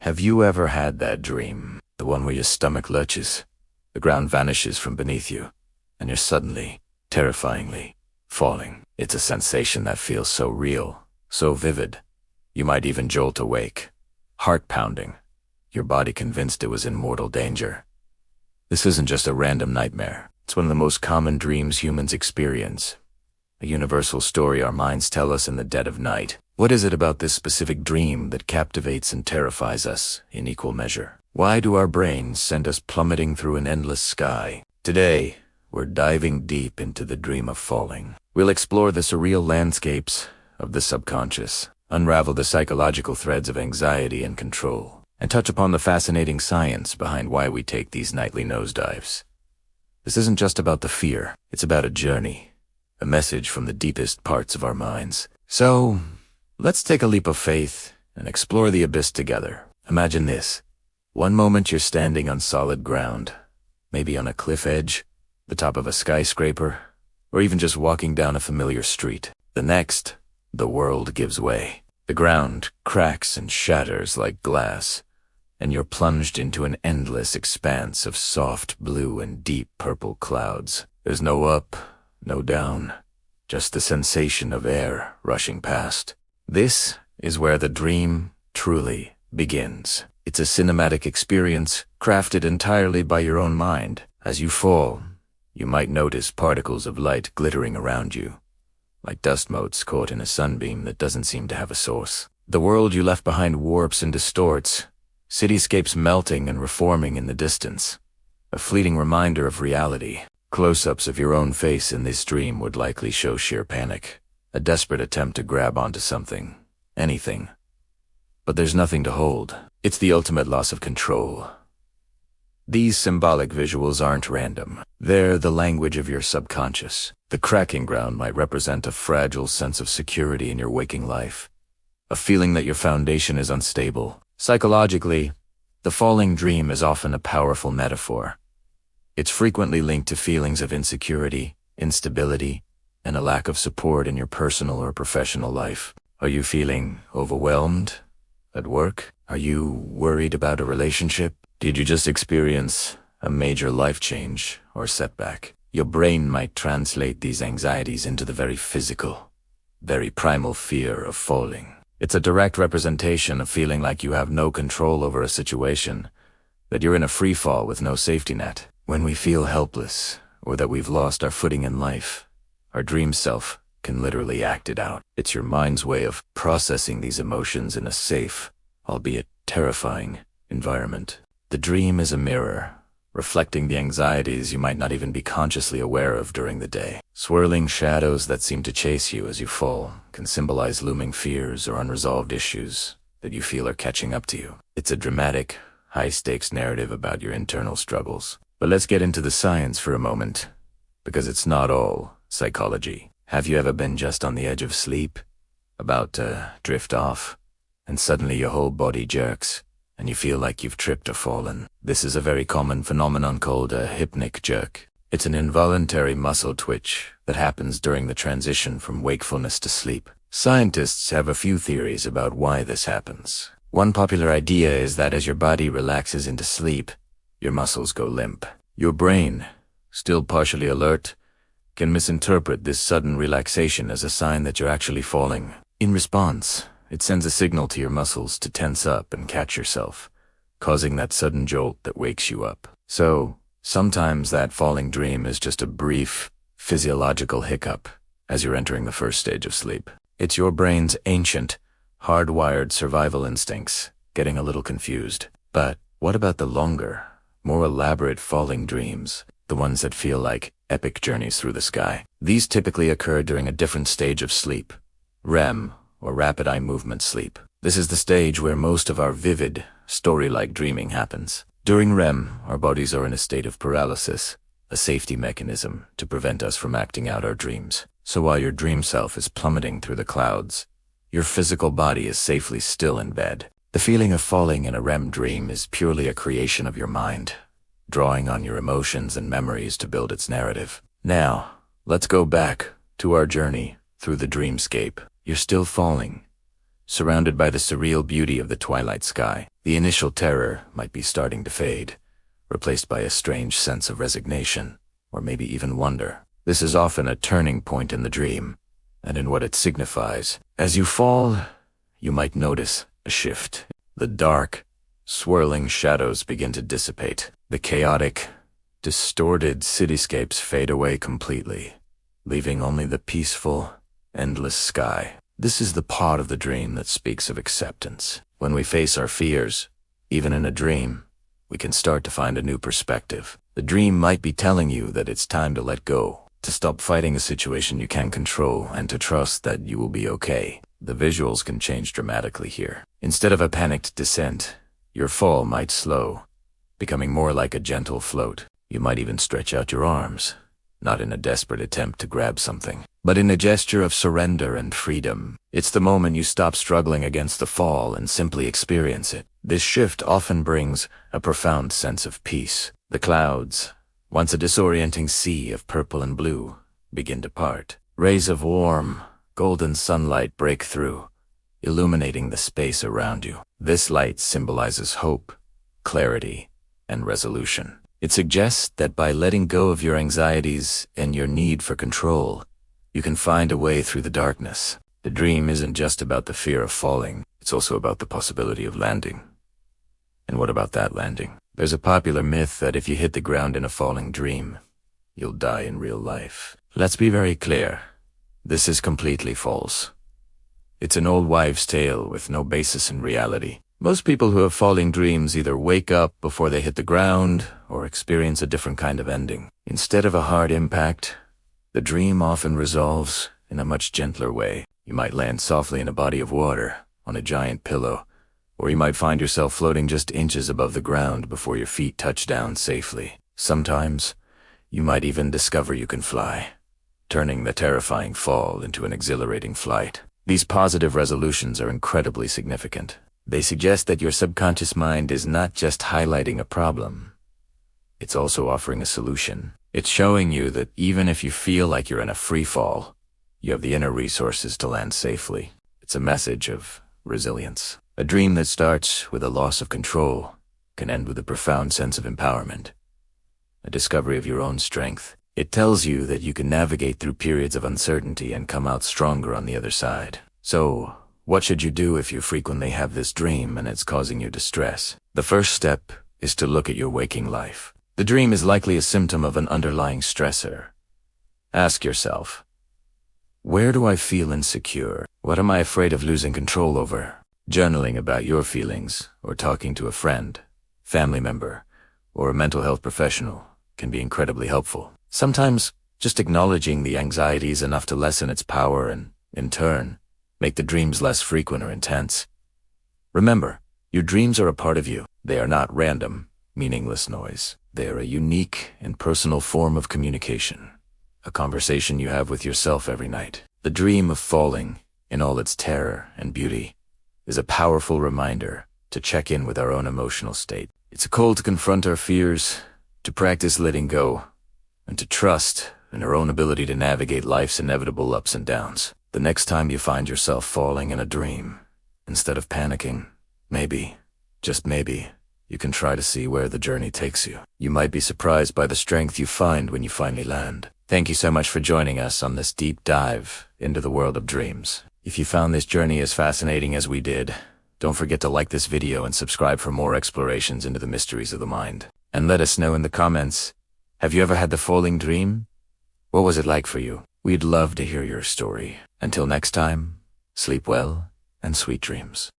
Have you ever had that dream? The one where your stomach lurches, the ground vanishes from beneath you, and you're suddenly, terrifyingly, falling. It's a sensation that feels so real, so vivid. You might even jolt awake, heart pounding, your body convinced it was in mortal danger. This isn't just a random nightmare. It's one of the most common dreams humans experience. A universal story our minds tell us in the dead of night. What is it about this specific dream that captivates and terrifies us in equal measure? Why do our brains send us plummeting through an endless sky? Today, we're diving deep into the dream of falling. We'll explore the surreal landscapes of the subconscious, unravel the psychological threads of anxiety and control, and touch upon the fascinating science behind why we take these nightly nosedives. This isn't just about the fear, it's about a journey, a message from the deepest parts of our minds. So, let's take a leap of faith and explore the abyss together. Imagine this. One moment you're standing on solid ground, maybe on a cliff edge, the top of a skyscraper, or even just walking down a familiar street. The next, the world gives way. The ground cracks and shatters like glass, and you're plunged into an endless expanse of soft blue and deep purple clouds. There's no up, no down, just the sensation of air rushing past. This is where the dream truly begins. It's a cinematic experience crafted entirely by your own mind. As you fall, you might notice particles of light glittering around you, like dust motes caught in a sunbeam that doesn't seem to have a source. The world you left behind warps and distorts, cityscapes melting and reforming in the distance, a fleeting reminder of reality. Close-ups of your own face in this dream would likely show sheer panic, a desperate attempt to grab onto something, anything. But there's nothing to hold. It's the ultimate loss of control. These symbolic visuals aren't random. They're the language of your subconscious. The cracking ground might represent a fragile sense of security in your waking life, a feeling that your foundation is unstable. Psychologically, the falling dream is often a powerful metaphor. It's frequently linked to feelings of insecurity, instability, and a lack of support in your personal or professional life. Are you feeling overwhelmed at work? Are you worried about a relationship? Did you just experience a major life change or setback? Your brain might translate these anxieties into the very physical, very primal fear of falling. It's a direct representation of feeling like you have no control over a situation, that you're in a free fall with no safety net. When we feel helpless, or that we've lost our footing in life, our dream self can literally act it out. It's your mind's way of processing these emotions in a safe, albeit terrifying, environment. The dream is a mirror, reflecting the anxieties you might not even be consciously aware of during the day. Swirling shadows that seem to chase you as you fall can symbolize looming fears or unresolved issues that you feel are catching up to you. It's a dramatic, high-stakes narrative about your internal struggles. But let's get into the science for a moment, because it's not all psychology. Have you ever been just on the edge of sleep, about to drift off, and suddenly your whole body jerks, and you feel like you've tripped or fallen? This is a very common phenomenon called a hypnic jerk. It's an involuntary muscle twitch that happens during the transition from wakefulness to sleep. Scientists have a few theories about why this happens. One popular idea is that as your body relaxes into sleep, your muscles go limp. Your brain, still partially alert, can misinterpret this sudden relaxation as a sign that you're actually falling. In response, it sends a signal to your muscles to tense up and catch yourself, causing that sudden jolt that wakes you up. So, sometimes that falling dream is just a brief, physiological hiccup as you're entering the first stage of sleep. It's your brain's ancient, hardwired survival instincts getting a little confused. But what about the longer, more elaborate falling dreams, the ones that feel like epic journeys through the sky? These typically occur during a different stage of sleep, REM, or rapid eye movement sleep. This is the stage where most of our vivid, story-like dreaming happens. During REM, our bodies are in a state of paralysis, a safety mechanism to prevent us from acting out our dreams. So while your dream self is plummeting through the clouds, your physical body is safely still in bed. The feeling of falling in a REM dream is purely a creation of your mind, drawing on your emotions and memories to build its narrative. Now, let's go back to our journey through the dreamscape. You're still falling, surrounded by the surreal beauty of the twilight sky. The initial terror might be starting to fade, replaced by a strange sense of resignation, or maybe even wonder. This is often a turning point in the dream, and in what it signifies. As you fall, you might notice a shift. The dark, swirling shadows begin to dissipate. The chaotic, distorted cityscapes fade away completely, leaving only the peaceful, endless sky. This is the part of the dream that speaks of acceptance. When we face our fears, even in a dream, we can start to find a new perspective. The dream might be telling you that it's time to let go, to stop fighting a situation you can't control, and to trust that you will be okay. The visuals can change dramatically here. Instead of a panicked descent, your fall might slow, becoming more like a gentle float. You might even stretch out your arms, not in a desperate attempt to grab something, but in a gesture of surrender and freedom. It's the moment you stop struggling against the fall and simply experience it. This shift often brings a profound sense of peace. The clouds, once a disorienting sea of purple and blue, begin to part. Rays of warm, golden sunlight break through, illuminating the space around you. This light symbolizes hope, clarity, and resolution. It suggests that by letting go of your anxieties and your need for control, you can find a way through the darkness. The dream isn't just about the fear of falling, it's also about the possibility of landing. And what about that landing? There's a popular myth that if you hit the ground in a falling dream, you'll die in real life. Let's be very clear. This is completely false. It's an old wives' tale with no basis in reality. Most people who have falling dreams either wake up before they hit the ground or experience a different kind of ending. Instead of a hard impact, the dream often resolves in a much gentler way. You might land softly in a body of water, on a giant pillow, or you might find yourself floating just inches above the ground before your feet touch down safely. Sometimes, you might even discover you can fly, turning the terrifying fall into an exhilarating flight. These positive resolutions are incredibly significant. They suggest that your subconscious mind is not just highlighting a problem, it's also offering a solution. It's showing you that even if you feel like you're in a free fall, you have the inner resources to land safely. It's a message of resilience. A dream that starts with a loss of control can end with a profound sense of empowerment, a discovery of your own strength. It tells you that you can navigate through periods of uncertainty and come out stronger on the other side. So, what should you do if you frequently have this dream and it's causing you distress? The first step is to look at your waking life. The dream is likely a symptom of an underlying stressor. Ask yourself, where do I feel insecure? What am I afraid of losing control over? Journaling about your feelings, or talking to a friend, family member, or a mental health professional can be incredibly helpful. Sometimes, just acknowledging the anxiety is enough to lessen its power and, in turn, make the dreams less frequent or intense. Remember, your dreams are a part of you. They are not random, meaningless noise. They are a unique and personal form of communication, a conversation you have with yourself every night. The dream of falling, in all its terror and beauty, is a powerful reminder to check in with our own emotional state. It's a call to confront our fears, to practice letting go, and to trust in our own ability to navigate life's inevitable ups and downs. The next time you find yourself falling in a dream, instead of panicking, maybe, just maybe, you can try to see where the journey takes you. You might be surprised by the strength you find when you finally land. Thank you so much for joining us on this deep dive into the world of dreams. If you found this journey as fascinating as we did, don't forget to like this video and subscribe for more explorations into the mysteries of the mind. And let us know in the comments, have you ever had the falling dream? What was it like for you? We'd love to hear your story. Until next time, sleep well and sweet dreams.